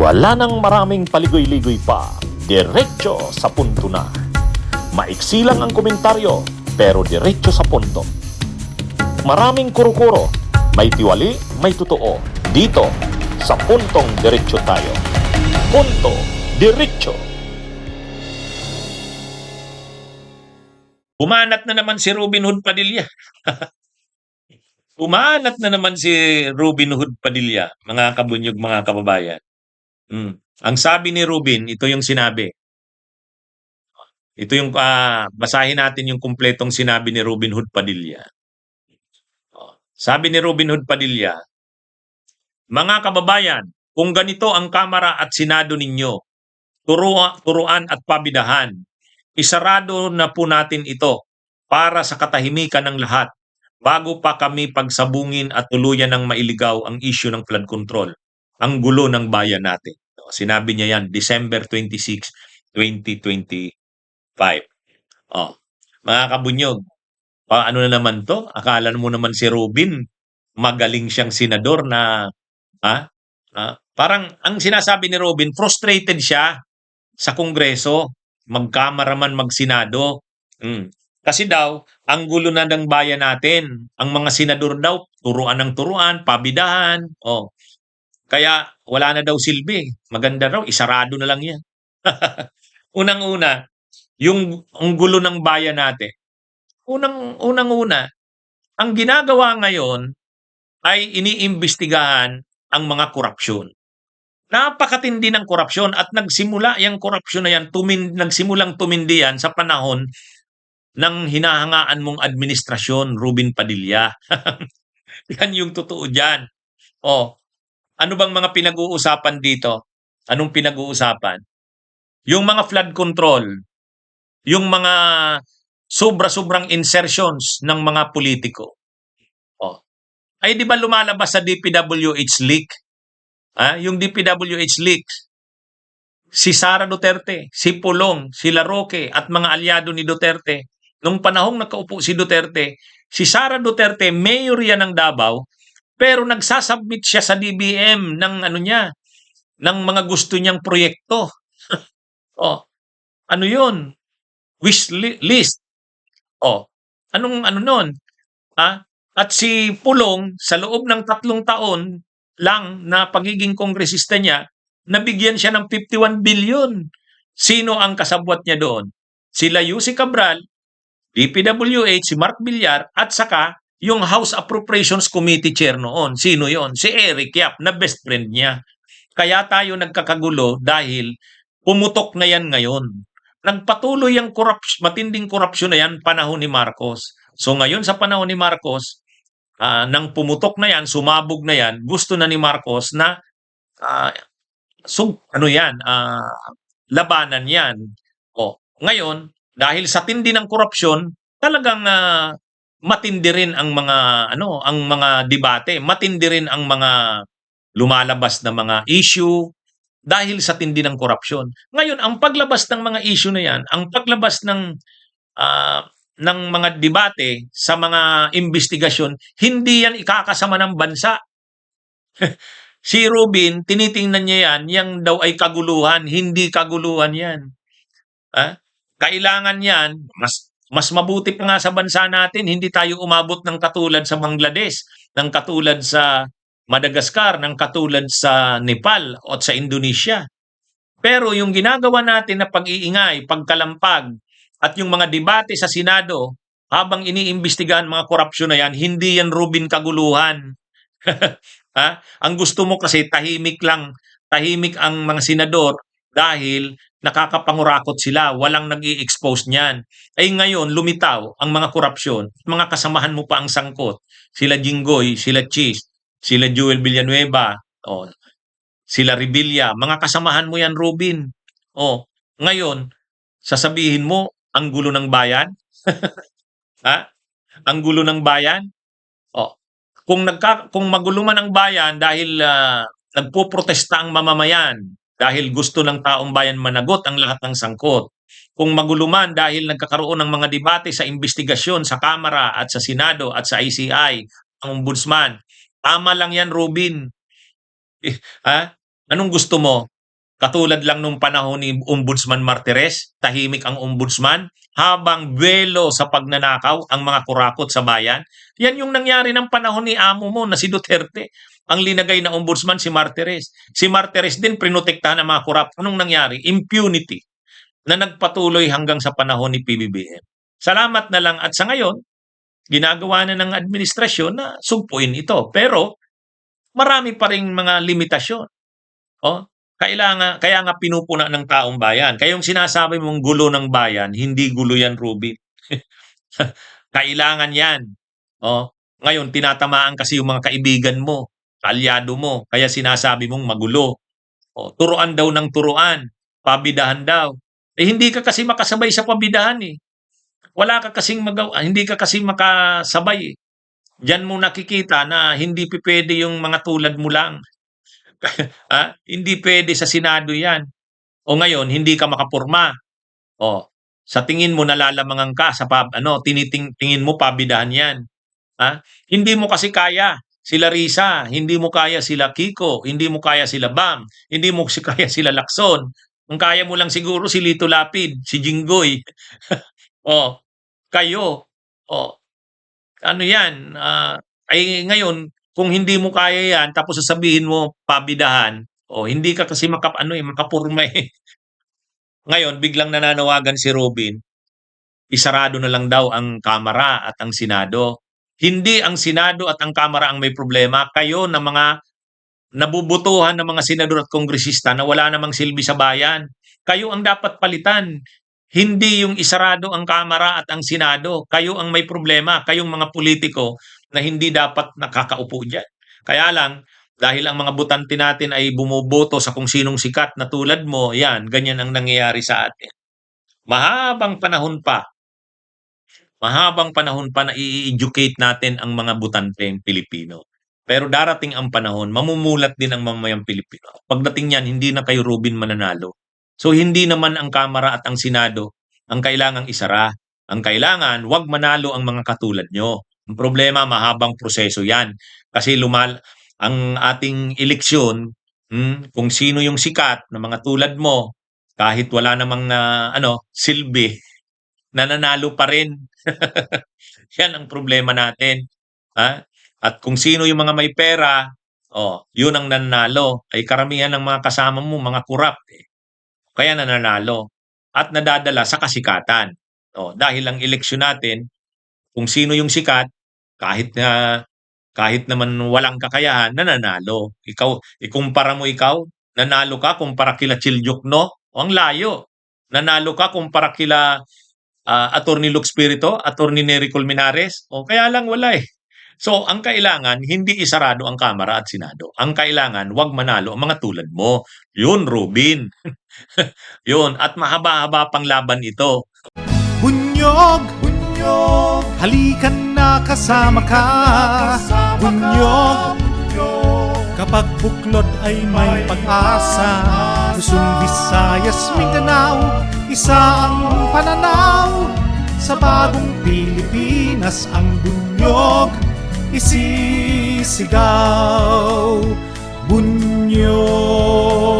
Wala nang maraming paligoy-ligoy pa, diretso sa punto na. Maiksi lang ang komentaryo, pero diretso sa punto. Maraming kuro-kuro, may tiwali, may totoo. Dito, sa puntong diretso tayo. Punto, diretso. Umanat na naman si Robin Hood Padilla. Umanat na naman si Robin Hood Padilla, mga kabunyog, mga kababayan. Ang sabi ni Robin, ito yung sinabi. Ito yung basahin natin yung kumpletong sinabi ni Robin Hood Padilla. Sabi ni Robin Hood Padilla, mga kababayan, kung ganito ang Kamara at Senado ninyo, turuan at pabidahan, isarado na po natin ito para sa katahimikan ng lahat bago pa kami pagsabungin at tuluyan ng mailigaw ang issue ng flood control, ang gulo ng bayan natin. Sinabi niya yan, December 26, 2025. Mga kabunyog, ano na naman to? Akala mo naman si Robin, magaling siyang senador na, parang ang sinasabi ni Robin, frustrated siya sa Kongreso, magkamara man, magsenado. Kasi daw, ang gulo na ng bayan natin, ang mga senador daw, turuan ng turuan, pabidahan. Kaya wala na daw silbi. Maganda raw, isarado na lang yan. Unang-una, ang gulo ng bayan natin. Unang-una, ang ginagawa ngayon ay iniimbestigahan ang mga korupsyon. Napakatindi ng korupsyon at nagsimula yung korupsyon na yan, nagsimulang tumindi yan sa panahon ng hinahangaan mong administrasyon, Robin Padilla. Yan yung totoo dyan. Ano bang mga pinag-uusapan dito? Anong pinag-uusapan? Yung mga flood control, yung mga sobra-sobrang insertions ng mga politiko. Ay di ba lumalabas sa DPWH leak? Yung DPWH leak, si Sara Duterte, si Pulong, si Laroque at mga alyado ni Duterte. Nung panahong nakaupo si Duterte, si Sara Duterte, mayor yan ng Davao, pero nagsasubmit siya sa DBM ng ng mga gusto niyang proyekto. Ano yun? Wish list. Anong nun? At si Pulong, sa loob ng 3 taon lang na pagiging kongresista niya, nabigyan siya ng 51 billion. Sino ang kasabwat niya doon? Sila Yussi Cabral, DPWH, si Mark Villar, at saka yung House Appropriations Committee chair noon. Sino yon? Si Eric Yap, na best friend niya. Kaya tayo nagkakagulo dahil pumutok na yan ngayon. Nagpatuloy ang matinding korupsyon na yan panahon ni Marcos. So ngayon sa panahon ni Marcos, nang pumutok na yan, sumabog na yan, gusto na ni Marcos na labanan yan. Ngayon, dahil sa tindi ng korupsyon, talagang matindi rin ang mga debate, matindi rin ang mga lumalabas na mga issue dahil sa tindi ng korupsyon. Ngayon, ang paglabas ng mga issue na yan, ang paglabas ng mga debate sa mga investigasyon, hindi yan ikakasama ng bansa. Si Robin, tinitingnan niya yan, yang daw ay kaguluhan, hindi kaguluhan yan. Kailangan yan, mas mabuti pa nga sa bansa natin, hindi tayo umabot ng katulad sa Bangladesh, ng katulad sa Madagascar, ng katulad sa Nepal o sa Indonesia. Pero yung ginagawa natin na pag-iingay, pagkalampag, at yung mga debate sa Senado, habang iniimbestigahan mga korupsyon na yan, hindi yan Robin kaguluhan. Ang gusto mo kasi tahimik lang, tahimik ang mga senador dahil nakakapangurakot sila, walang nag-i-expose niyan. Ay ngayon, lumitaw ang mga korupsyon, mga kasamahan mo pa ang sangkot. Sila Jinggoy, sila Cheese, sila Joel Villanueva, sila Revilla, mga kasamahan mo yan, Robin. Ngayon, sasabihin mo, ang gulo ng bayan? Ang gulo ng bayan? Kung magulo man ang bayan dahil nagpoprotesta ang mamamayan, dahil gusto ng taong bayan managot ang lahat ng sangkot. Kung magulo man dahil nagkakaroon ng mga debate sa investigasyon sa Kamara at sa Senado at sa ICI, ang Ombudsman, tama lang yan, Robin. Anong gusto mo? Katulad lang nung panahon ni Ombudsman Martires, tahimik ang ombudsman habang buwelo sa pagnanakaw ang mga kurakot sa bayan. Yan yung nangyari ng panahon ni amo mo na si Duterte. Ang linagay na ombudsman si Martires. Si Martires din prinotektahan ng mga kurap. Anong nangyari? Impunity na nagpatuloy hanggang sa panahon ni PBBM. Salamat na lang at sa ngayon, ginagawa na ng administrasyon na sugpuin ito. Pero marami pa ring mga limitasyon. Oh, kaya nga pinupuna ng taong bayan. Kaya yung sinasabi mong gulo ng bayan, hindi gulo yan, Ruby. Kailangan yan. Oh, ngayon tinatamaan kasi yung mga kaibigan mo, kaalyado mo, kaya sinasabi mong magulo. Oh, turuan daw ng turuan, pabidahan daw. Eh hindi ka kasi makasabay sa pabidahan eh. Wala ka kasing hindi ka kasi makasabay eh. Diyan mo nakikita na hindi pipwede yung mga tulad mo lang. Hindi pwede sa Senado 'yan. O ngayon hindi ka makapurma. O sa tingin mo nalalamangan ka sa tingin mo pabidahan 'yan. Hindi mo kasi kaya sila Risa, hindi mo kaya sila Kiko, hindi mo kaya sila Bam, hindi mo si kaya sila Lacson. Ang kaya mo lang siguro si Lito Lapid, si Jinggoy. O kayo. O ano 'yan, ay ngayon kung hindi mo kaya 'yan tapos sasabihin mo pabidahan, hindi ka kasi makapurma, eh. Ngayon biglang nananawagan si Robin, isarado na lang daw ang Kamara at ang Senado. Hindi ang Senado at ang Kamara ang may problema, kayo na mga nabubutuhan ng mga senador at kongresista na wala namang silbi sa bayan. Kayo ang dapat palitan. Hindi yung isarado ang Kamara at ang Senado. Kayo ang may problema. Kayong mga politiko na hindi dapat nakakaupo dyan. Kaya lang, dahil ang mga butante natin ay bumuboto sa kung sinong sikat na tulad mo, yan, ganyan ang nangyayari sa atin. Mahabang panahon pa na i-educate natin ang mga butanteng Pilipino. Pero darating ang panahon, mamumulat din ang mamamayang Pilipino. Pagdating niyan, hindi na kayo Robin mananalo. So hindi naman ang Kamara at ang Senado ang kailangang isara. Ang kailangan, wag manalo ang mga katulad nyo. Ang problema, mahabang proseso yan. Kasi ang ating eleksyon, kung sino yung sikat na mga tulad mo, kahit wala namang silbi, nananalo pa rin. Yan ang problema natin. At kung sino yung mga may pera, yun ang nananalo. Ay karamihan ng mga kasama mo, mga corrupt. Kaya nananalo. At nadadala sa kasikatan. Dahil ang eleksyon natin, kung sino yung sikat, kahit naman walang kakayahan, nananalo. Ikumpara mo nanalo ka kumpara kila Chiljokno, ang layo. Nanalo ka kumpara kila Attorney Luke Spirito, Attorney Nery Colmenares, kaya lang wala eh. So, ang kailangan, hindi isarado ang Kamara at Senado. Ang kailangan, wag manalo ang mga tulad mo. Yun, Robin. Yun, at mahaba-haba pang laban ito. Bunyog, bunyog, halikan na kasama ka. Bunyog, kapag buklod ay may pag-asa. Luzon, Visayas, Mindanao, isa ang pananaw. Sa bagong Pilipinas ang bunyog isisigaw. Bunyog.